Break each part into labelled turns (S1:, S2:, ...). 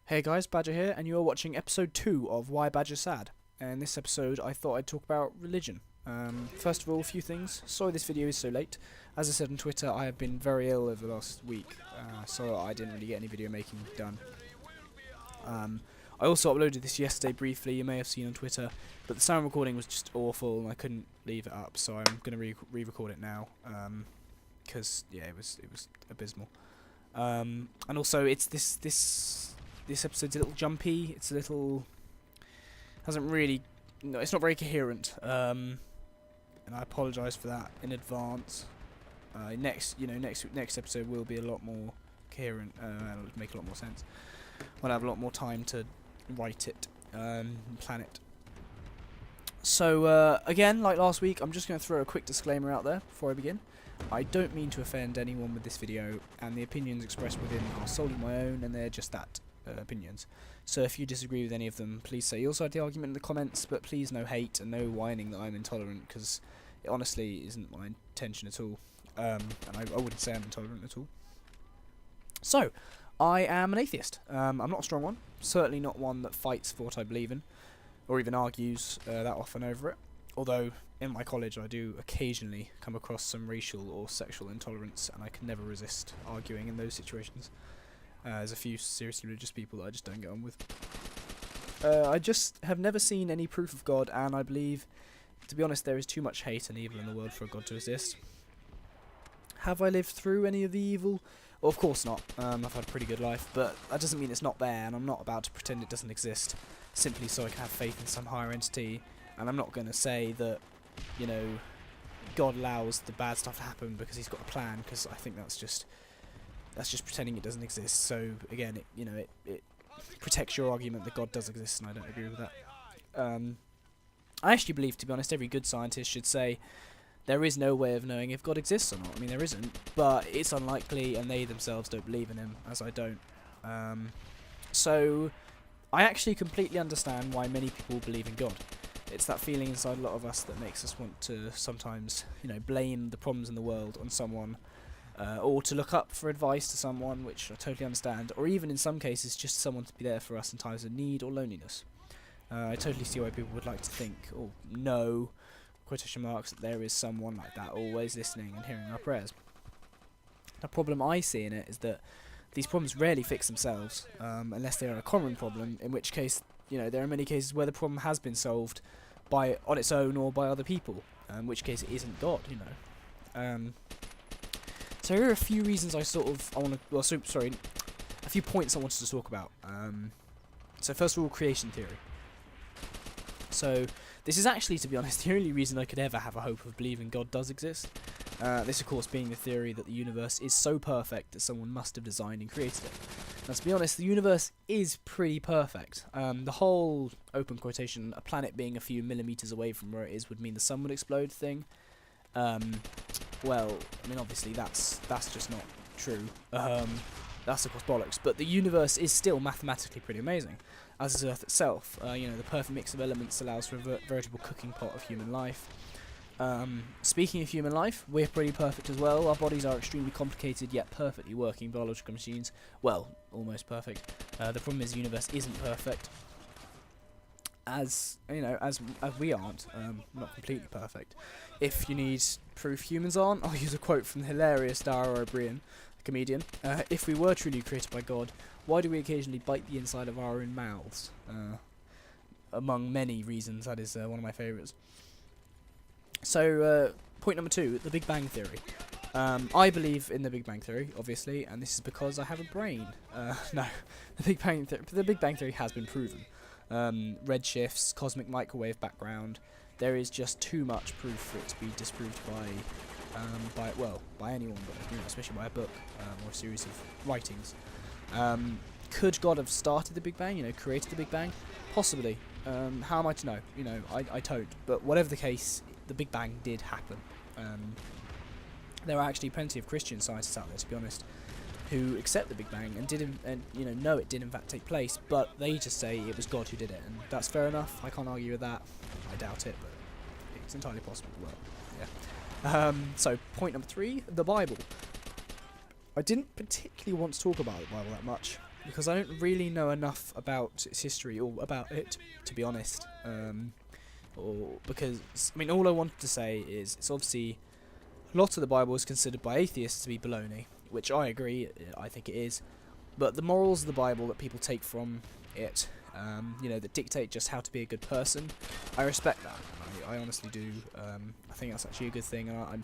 S1: Hey guys, Badger here, and you're watching episode 2 of Why Badger's Sad. And in this episode, I thought I'd talk about religion. First of all, a few things. Sorry this video is so late. As I said on Twitter, I have been very ill over the last week, so I didn't really get any video making done. I also uploaded this yesterday briefly, you may have seen on Twitter, but the sound recording was just awful and I couldn't leave it up, so I'm going to re-record it now, because, yeah, it was abysmal. And also, it's this episode's a little jumpy. It's a little it's not very coherent. And I apologise for that in advance. Next episode will be a lot more coherent. It'll make a lot more sense. I'll have a lot more time to write it, plan it. So again, like last week, I'm just going to throw a quick disclaimer out there before I begin. I don't mean to offend anyone with this video, and the opinions expressed within are solely my own, and they're just that. Opinions. So if you disagree with any of them, please say your side of the argument in the comments, but please no hate and no whining that I'm intolerant, because it honestly isn't my intention at all, and I wouldn't say I'm intolerant at all. So, I am an atheist. I'm not a strong one, certainly not one that fights for what I believe in, or even argues that often over it, although in my college I do occasionally come across some racial or sexual intolerance, and I can never resist arguing in those situations. There's a few seriously religious people that I just don't get on with. I just have never seen any proof of God, and I believe, to be honest, there is too much hate and evil in the world for a God to exist. Have I lived through any of the evil? Well, of course not. I've had a pretty good life, but that doesn't mean it's not there, and I'm not about to pretend it doesn't exist, simply so I can have faith in some higher entity, and I'm not going to say that, you know, God allows the bad stuff to happen because he's got a plan, because I think that's just pretending it doesn't exist. So again, it protects your argument that God does exist, and I don't agree with that. I actually believe, to be honest, every good scientist should say there is no way of knowing if God exists or not. I mean, there isn't, but it's unlikely, and they themselves don't believe in him, as I don't. So I actually completely understand why many people believe in God. It's that feeling inside a lot of us that makes us want to sometimes, blame the problems in the world on someone. Or to look up for advice to someone, which I totally understand, or even in some cases just someone to be there for us in times of need or loneliness. I totally see why people would like to think, or know, quotation marks, that there is someone like that always listening and hearing our prayers. The problem I see in it is that these problems rarely fix themselves, unless they are a common problem, in which case, there are many cases where the problem has been solved on its own or by other people, in which case it isn't God, So here are a few reasons a few points I wanted to talk about. So first of all, creation theory. So this is actually, to be honest, the only reason I could ever have a hope of believing God does exist. This, of course, being the theory that the universe is so perfect that someone must have designed and created it. Now, to be honest, the universe is pretty perfect. The whole, open quotation, a planet being a few millimeters away from where it is would mean the sun would explode thing. Well, I mean, obviously that's just not true. That's of course bollocks. But the universe is still mathematically pretty amazing, as is Earth itself. The perfect mix of elements allows for a veritable cooking pot of human life. Speaking of human life, we're pretty perfect as well. Our bodies are extremely complicated yet perfectly working biological machines. Well, almost perfect. The problem is the universe isn't perfect. As we aren't, not completely perfect. If you need proof humans aren't, I'll use a quote from the hilarious Dara O'Brien, a comedian. If we were truly created by God, why do we occasionally bite the inside of our own mouths? Among many reasons, that is one of my favourites. So, point number 2, the Big Bang Theory. I believe in the Big Bang Theory, obviously, and this is because I have a brain. No, the Big Bang Theory has been proven. Redshifts, cosmic microwave background. There is just too much proof for it to be disproved by anyone, but especially by a book or a series of writings. Could God have started the Big Bang? Created the Big Bang? Possibly. How am I to know? I don't. But whatever the case, the Big Bang did happen. There are actually plenty of Christian scientists out there, to be honest, who accept the Big Bang and know it did in fact take place, but they just say it was God who did it, and that's fair enough. I can't argue with that. I doubt it, but it's entirely possible. Well, yeah. So point number 3, the Bible. I didn't particularly want to talk about the Bible that much, because I don't really know enough about its history or about it, to be honest. Or because I mean, all I wanted to say is it's obviously a lot of the Bible is considered by atheists to be baloney, which I agree. I think it is, but the morals of the Bible that people take from it, you know, that dictate just how to be a good person, I respect that. I honestly do. I think that's actually a good thing, and I'm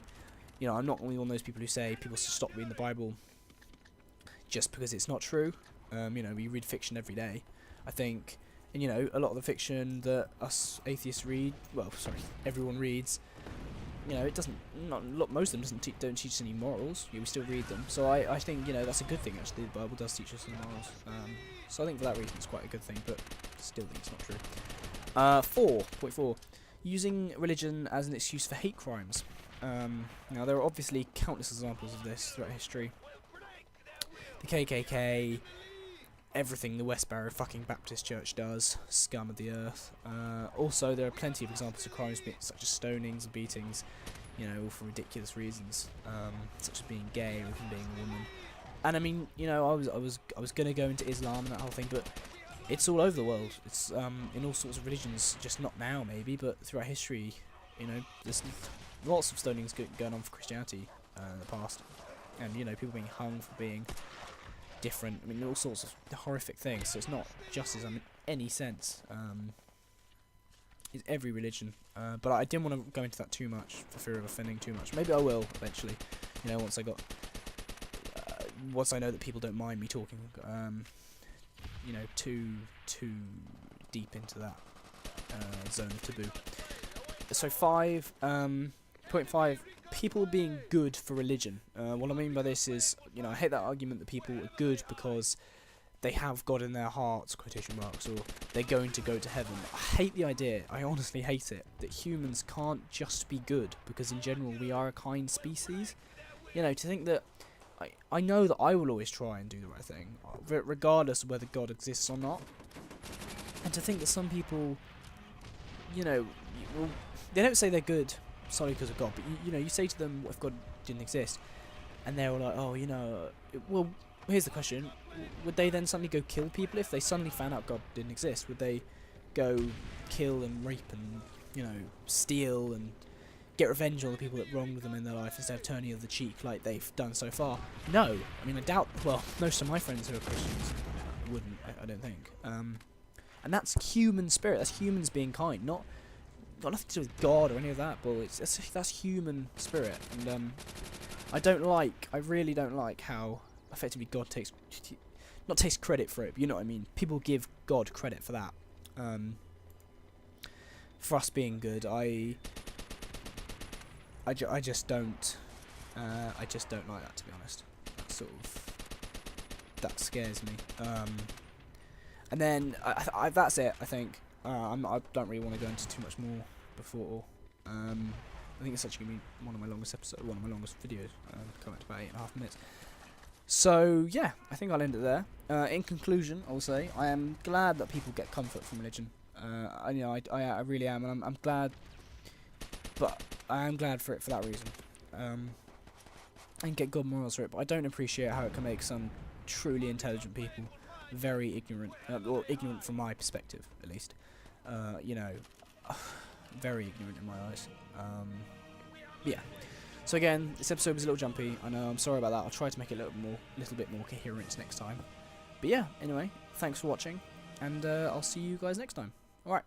S1: not one of those people who say people should stop reading the Bible just because it's not true. You know, we read fiction every day. I think, and you know, a lot of the fiction that us atheists read, well, sorry, everyone reads, you know, it doesn't, most of them don't teach us any morals. Yeah, we still read them. So I think, you know, that's a good thing actually. The Bible does teach us some morals. So I think for that reason it's quite a good thing, but still think it's not true. 4.4. Using religion as an excuse for hate crimes. Now there are obviously countless examples of this throughout history. The KKK, everything the West Barrow fucking Baptist Church does, scum of the earth. Also, there are plenty of examples of crimes such as stonings and beatings, you know, all for ridiculous reasons, such as being gay or even being a woman. And I mean, you know, I was gonna go into Islam and that whole thing, but it's all over the world. It's in all sorts of religions, just not now maybe, but throughout history, you know, there's lots of stonings going on for Christianity in the past, and you know, people being hung for being different. I mean, all sorts of horrific things. So it's not justice in any sense. It's every religion. But I didn't want to go into that too much for fear of offending too much. Maybe I will eventually. You know, once I know that people don't mind me talking, you know, too deep into that zone of taboo. So 5.5. People being good for religion. What I mean by this is, you know, I hate that argument that people are good because they have God in their hearts, quotation marks, or they're going to go to heaven. I hate the idea, I honestly hate it, that humans can't just be good, because in general we are a kind species. You know, to think that, I know that I will always try and do the right thing, regardless of whether God exists or not. And to think that some people, you know, they don't say they're good solely because of God, but you know, you say to them, what if God didn't exist? And they're all like, oh, you know, well, here's the question, would they then suddenly go kill people if they suddenly found out God didn't exist? Would they go kill and rape and, you know, steal and get revenge on the people that wronged them in their life instead of turning the other cheek like they've done so far? No. I mean, I doubt, well, most of my friends who are Christians wouldn't, I don't think. And that's human spirit, that's humans being kind, got nothing to do with God or any of that, but that's human spirit. And I really don't like how effectively God not takes credit for it, but you know what I mean. People give God credit for that. For us being good, I just don't like that, to be honest. That scares me. And then that's it, I think. I don't really want to go into too much more before. I think it's actually going to be one of my longest videos, coming up to about 8.5 minutes. So yeah, I think I'll end it there. In conclusion, I'll say I am glad that people get comfort from religion. I really am, and I'm glad. But I am glad for it for that reason. And get good morals for it. But I don't appreciate how it can make some truly intelligent people very ignorant, or ignorant from my perspective, at least. You know, very ignorant in my eyes. Yeah. So again, this episode was a little jumpy. I know, I'm sorry about that. I'll try to make it a little bit more coherent next time. But yeah, anyway, thanks for watching, and I'll see you guys next time. Alright.